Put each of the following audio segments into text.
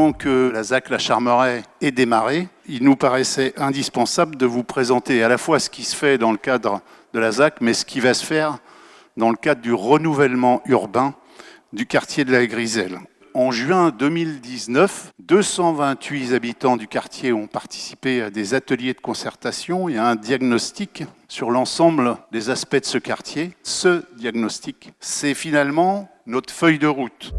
Maintenant que la ZAC La Charmeraie est démarrée, il nous paraissait indispensable de vous présenter à la fois ce qui se fait dans le cadre de la ZAC, mais ce qui va se faire dans le cadre du renouvellement urbain du quartier de la Griselle. En juin 2019, 228 habitants du quartier ont participé à des ateliers de concertation et à un diagnostic sur l'ensemble des aspects de ce quartier. Ce diagnostic, c'est finalement notre feuille de route.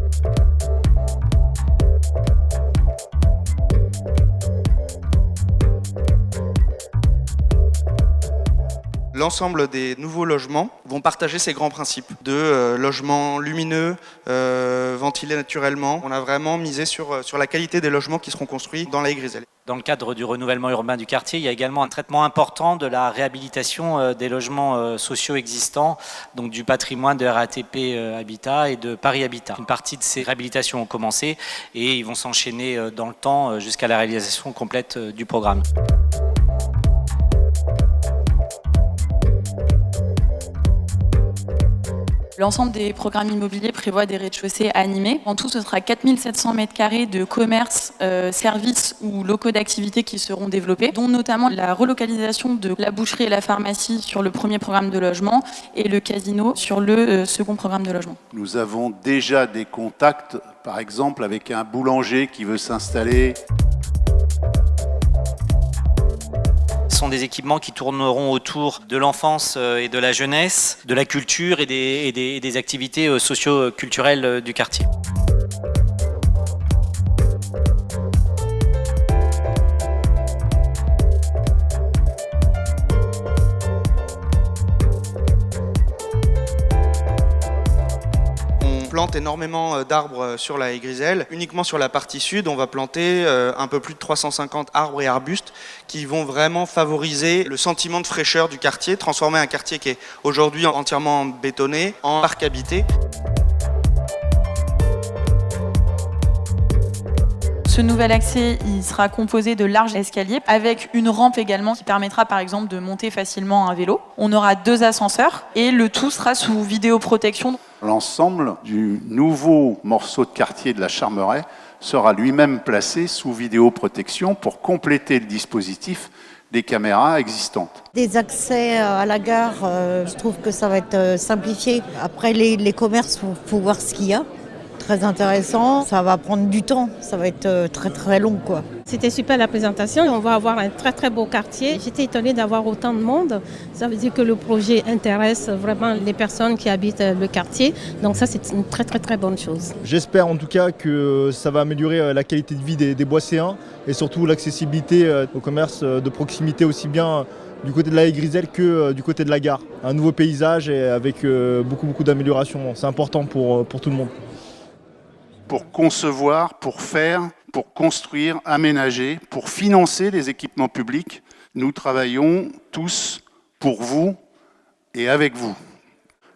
L'ensemble des nouveaux logements vont partager ces grands principes de logements lumineux, ventilés naturellement. On a vraiment misé sur la qualité des logements qui seront construits dans la Griselle. Dans le cadre du renouvellement urbain du quartier, il y a également un traitement important de la réhabilitation des logements sociaux existants, donc du patrimoine de RATP Habitat et de Paris Habitat. Une partie de ces réhabilitations ont commencé et ils vont s'enchaîner dans le temps jusqu'à la réalisation complète du programme. L'ensemble des programmes immobiliers prévoit des rez-de-chaussée animés. En tout, ce sera 4700 m² de commerces, services ou locaux d'activité qui seront développés, dont notamment la relocalisation de la boucherie et la pharmacie sur le premier programme de logement et le casino sur le second programme de logement. Nous avons déjà des contacts, par exemple, avec un boulanger qui veut s'installer. Ce sont des équipements qui tourneront autour de l'enfance et de la jeunesse, de la culture et des activités socio-culturelles du quartier. On plante énormément d'arbres sur la Griselle. Uniquement sur la partie sud, on va planter un peu plus de 350 arbres et arbustes qui vont vraiment favoriser le sentiment de fraîcheur du quartier, transformer un quartier qui est aujourd'hui entièrement bétonné en parc habité. Ce nouvel accès, il sera composé de larges escaliers avec une rampe également qui permettra par exemple de monter facilement un vélo. On aura 2 ascenseurs et le tout sera sous vidéoprotection. L'ensemble du nouveau morceau de quartier de la Charmeraie sera lui-même placé sous vidéoprotection pour compléter le dispositif des caméras existantes. Des accès à la gare, je trouve que ça va être simplifié. Après les commerces, faut voir ce qu'il y a. Très intéressant, ça va prendre du temps, ça va être très très long quoi. C'était super la présentation, on va avoir un très très beau quartier. J'étais étonnée d'avoir autant de monde, ça veut dire que le projet intéresse vraiment les personnes qui habitent le quartier, donc ça c'est une très très très bonne chose. J'espère en tout cas que ça va améliorer la qualité de vie des Boisséens et surtout l'accessibilité au commerce de proximité aussi bien du côté de la Griselle que du côté de la gare. Un nouveau paysage et avec beaucoup d'améliorations, c'est important pour tout le monde. Pour concevoir, pour faire, pour construire, aménager, pour financer les équipements publics, nous travaillons tous pour vous et avec vous.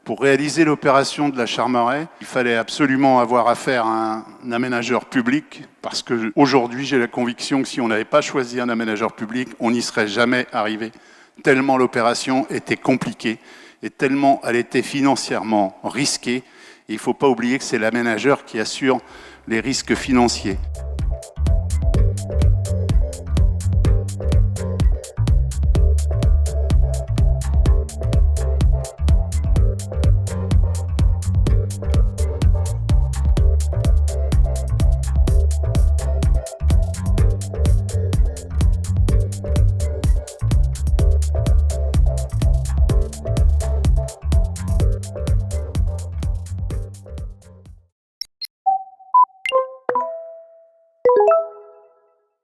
Pour réaliser l'opération de la Charmeraie, il fallait absolument avoir affaire à un aménageur public, parce qu'aujourd'hui, j'ai la conviction que si on n'avait pas choisi un aménageur public, on n'y serait jamais arrivé. Tellement l'opération était compliquée et tellement elle était financièrement risquée. Il ne faut pas oublier que c'est l'aménageur qui assure les risques financiers.